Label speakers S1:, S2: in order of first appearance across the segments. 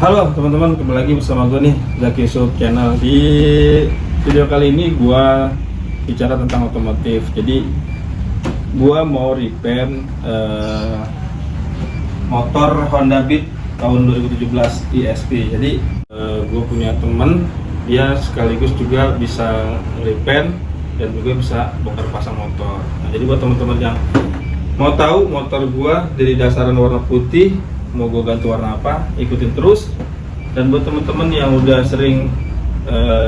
S1: Halo teman-teman, kembali lagi bersama gue nih, Zaki Yusuf Channel. Di video kali ini gue bicara tentang otomotif. Jadi gue mau repair motor Honda Beat tahun 2017 ESP. Jadi gue punya temen, dia sekaligus juga bisa repair dan juga bisa bongkar pasang motor. Nah, jadi buat teman-teman yang mau tahu motor gue dari dasaran warna putih, mau gue ganti warna apa, ikutin terus. Dan buat teman-teman yang udah sering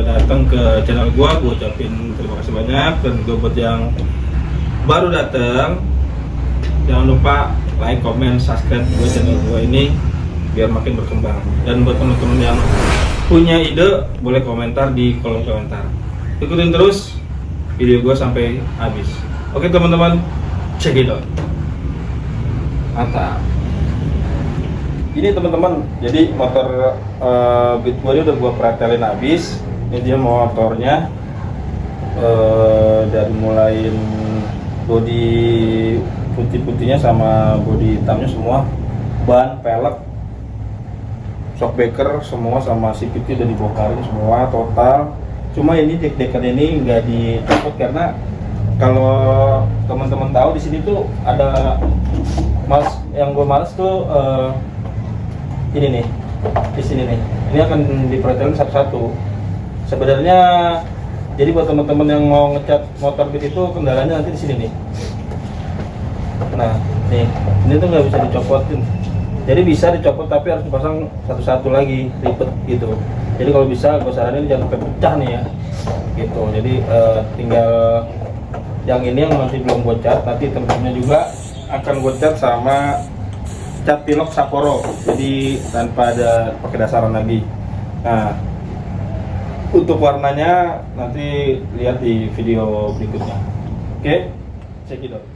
S1: datang ke channel gue ucapin terima kasih banyak. Dan juga buat yang baru datang, jangan lupa like, comment, subscribe gue channel gue ini biar makin berkembang. Dan buat teman-teman yang punya ide, boleh komentar di kolom komentar. Ikutin terus video gue sampai habis. Oke teman-teman, check it out. Mantap. Ini teman-teman, jadi motor Beat gue udah gue pretelin habis. Ini dia motornya, dari mulain bodi putih-putihnya sama bodi hitamnya semua, ban, pelek, shockbreaker semua sama CVT udah dibongkarin semua total. Cuma ini dek-dekan ini nggak dicopot karena kalau teman-teman tahu di sini tuh ada yang gue males tuh. Ini nih, di sini nih, ini akan dipretelin satu-satu. Sebenarnya, jadi buat teman-teman yang mau ngecat motor Beat itu kendalanya nanti di sini nih. Nah, nih, ini tuh nggak bisa dicopotin. Jadi bisa dicopot tapi harus dipasang satu-satu lagi, ribet gitu. Jadi kalau bisa, gue saranin jangan sampai pecah nih ya, gitu. Jadi tinggal yang ini yang masih belum gue cat, nanti teman-temannya juga akan gue cat sama cat pilok Sapporo, jadi tanpa ada pakai dasaran lagi. Nah, untuk warnanya nanti lihat di video berikutnya. Oke, check it out.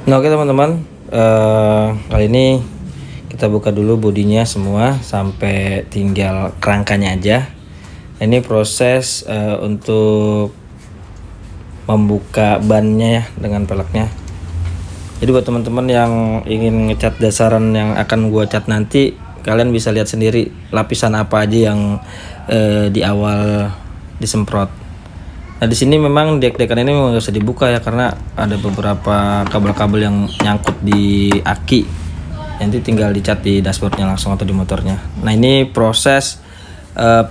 S2: Nah, oke teman-teman, kali ini kita buka dulu bodinya semua sampai tinggal kerangkanya aja. Ini proses untuk membuka bannya ya dengan peleknya. Jadi buat teman-teman yang ingin ngecat dasaran yang akan gua cat nanti, kalian bisa lihat sendiri lapisan apa aja yang di awal disemprot. Nah, di sini memang dek-dekan ini nggak usah dibuka ya, karena ada beberapa kabel-kabel yang nyangkut di aki. Nanti tinggal dicat di dashboardnya langsung atau di motornya. Nah, ini proses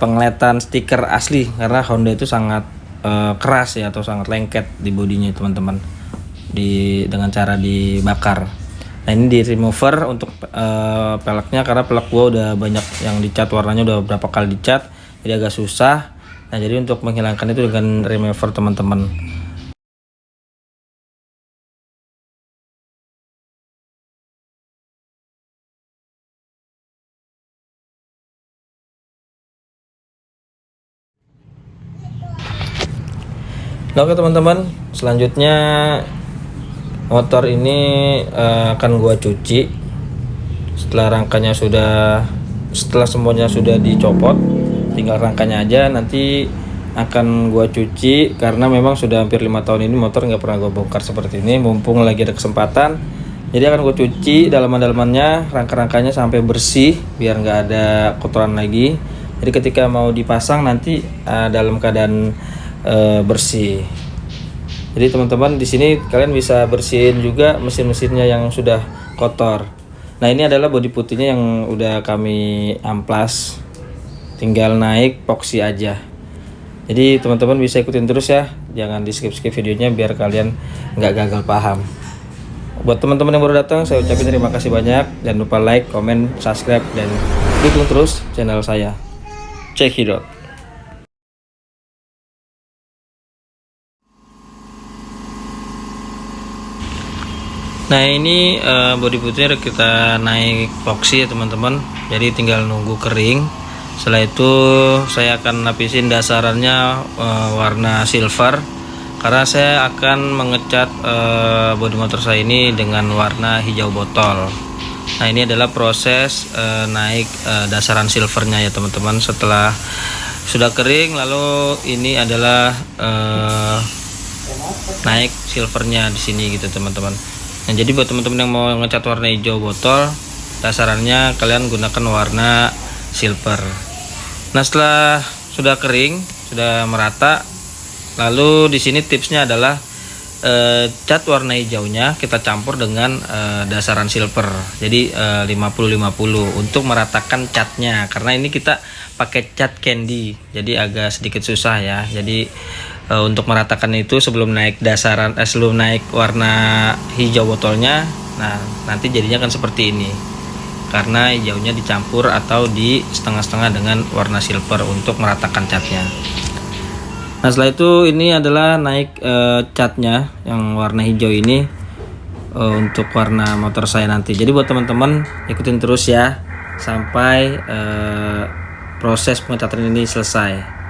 S2: pengeletan stiker asli karena Honda itu sangat keras ya, atau sangat lengket di bodinya teman-teman. Dengan cara dibakar. Nah, ini di remover untuk peleknya karena pelek gua udah banyak yang dicat, warnanya udah berapa kali dicat, jadi agak susah. Nah, jadi untuk menghilangkan itu dengan remover teman-teman. Nah, oke teman-teman, selanjutnya motor ini akan gua cuci. Setelah semuanya sudah dicopot, tinggal rangkanya aja. Nanti akan gua cuci karena memang sudah hampir 5 tahun ini motor nggak pernah gua bongkar seperti ini. Mumpung lagi ada kesempatan, jadi akan gua cuci dalaman-dalamannya, rangka-rangkanya sampai bersih biar nggak ada kotoran lagi. Jadi ketika mau dipasang nanti dalam keadaan bersih. Jadi teman-teman di sini kalian bisa bersihin juga mesin-mesinnya yang sudah kotor. Nah, ini adalah bodi putihnya yang udah kami amplas. Tinggal naik epoxy aja. Jadi teman-teman bisa ikutin terus ya. Jangan di skip-skip videonya biar kalian nggak gagal paham. Buat teman-teman yang baru datang, saya ucapin terima kasih banyak. Jangan lupa like, comment, subscribe, dan dukung terus channel saya. Check it out. Nah, ini bodi putihnya kita naik epoxy ya teman-teman. Jadi tinggal nunggu kering. Setelah itu saya akan lapisin dasarannya warna silver, karena saya akan mengecat bodi motor saya ini dengan warna hijau botol. Nah, ini adalah proses naik dasaran silvernya ya teman-teman. Setelah sudah kering, lalu ini adalah naik silvernya di sini gitu teman-teman. Nah, jadi buat teman-teman yang mau ngecat warna hijau botol, dasarannya kalian gunakan warna silver. Nah, setelah sudah kering, sudah merata, lalu di sini tipsnya adalah cat warna hijaunya kita campur dengan dasaran silver. Jadi 50-50 untuk meratakan catnya, karena ini kita pakai cat candy, jadi agak sedikit susah ya. Jadi untuk meratakan itu sebelum naik sebelum naik warna hijau botolnya, nah nanti jadinya kan seperti ini karena hijaunya dicampur atau di setengah-setengah dengan warna silver untuk meratakan catnya. Nah, setelah itu ini adalah naik catnya yang warna hijau ini untuk warna motor saya nanti. Jadi buat teman-teman ikutin terus ya sampai proses pengecatan ini selesai.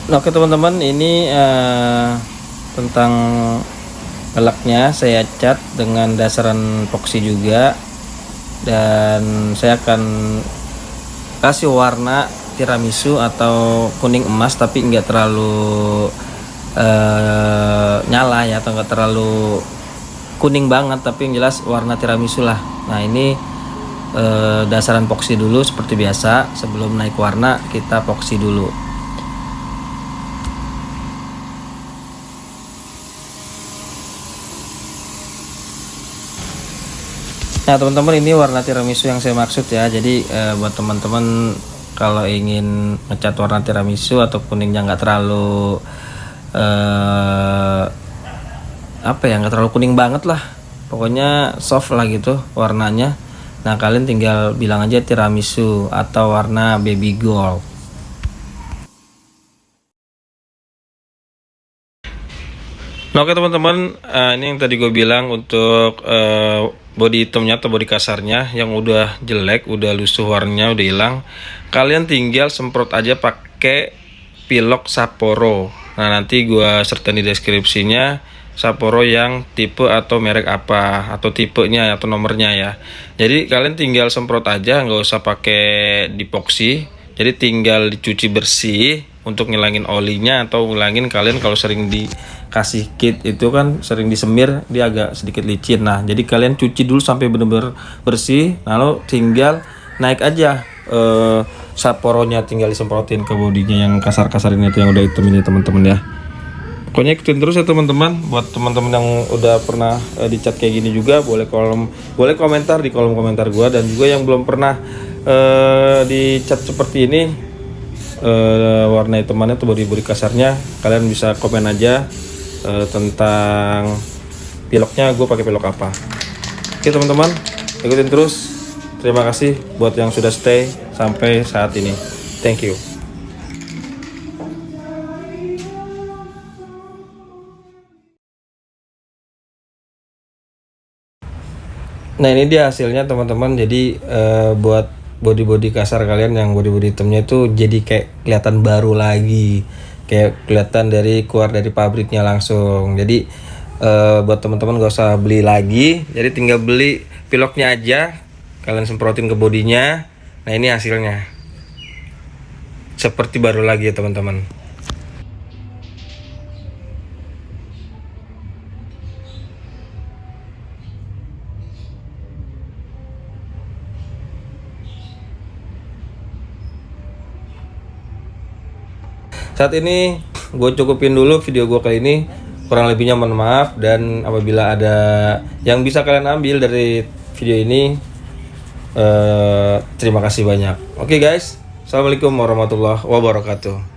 S2: Nah, oke teman-teman, ini tentang velgnya saya cat dengan dasaran epoxy juga, dan saya akan kasih warna tiramisu atau kuning emas, tapi nggak terlalu nyala ya, atau nggak terlalu kuning banget, tapi yang jelas warna tiramisu lah. Nah, ini dasaran epoxy dulu seperti biasa. Sebelum naik warna kita epoxy dulu. Nah teman-teman, ini warna tiramisu yang saya maksud ya. Jadi buat teman-teman kalau ingin ngecat warna tiramisu atau kuningnya nggak terlalu nggak terlalu kuning banget lah, pokoknya soft lah gitu warnanya. Nah, kalian tinggal bilang aja tiramisu atau warna baby gold. Nah, oke teman-teman, ini yang tadi gue bilang untuk body hitamnya atau body kasarnya yang udah jelek, udah lusuh warnanya, udah hilang. Kalian tinggal semprot aja pakai pilok Sapporo. Nah, nanti gue sertain di deskripsinya Sapporo yang tipe atau merek apa, atau tipenya atau nomornya ya. Jadi kalian tinggal semprot aja, nggak usah pakai dipoksi. Jadi tinggal dicuci bersih untuk ngilangin olinya, atau ngilangin kalian kalau sering dikasih kit itu kan sering disemir, dia agak sedikit licin. Nah, jadi kalian cuci dulu sampai benar-benar bersih, lalu tinggal naik aja Sapporonya, tinggal disemprotin ke bodinya yang kasar-kasar ini tuh yang udah hitam ini teman-teman ya. Pokoknya ikutin terus ya teman-teman. Buat teman-teman yang udah pernah dicat kayak gini juga boleh komentar di kolom komentar gua, dan juga yang belum pernah dicat seperti ini, warna hitamannya tuh body kasarnya, kalian bisa komen aja tentang piloknya, gue pakai pilok apa. Oke teman-teman, ikutin terus. Terima kasih buat yang sudah stay sampai saat ini. Thank you. Nah, ini dia hasilnya teman-teman. Jadi buat body kasar kalian yang body hitamnya itu jadi kayak kelihatan baru lagi, kayak kelihatan keluar dari pabriknya langsung. Jadi buat teman-teman gak usah beli lagi, jadi tinggal beli piloknya aja, kalian semprotin ke bodinya. Nah, ini hasilnya seperti baru lagi ya teman-teman. Saat ini gue cukupin dulu video gue kali ini. Kurang lebihnya mohon maaf, dan apabila ada yang bisa kalian ambil dari video ini, terima kasih banyak. Oke guys, assalamualaikum warahmatullahi wabarakatuh.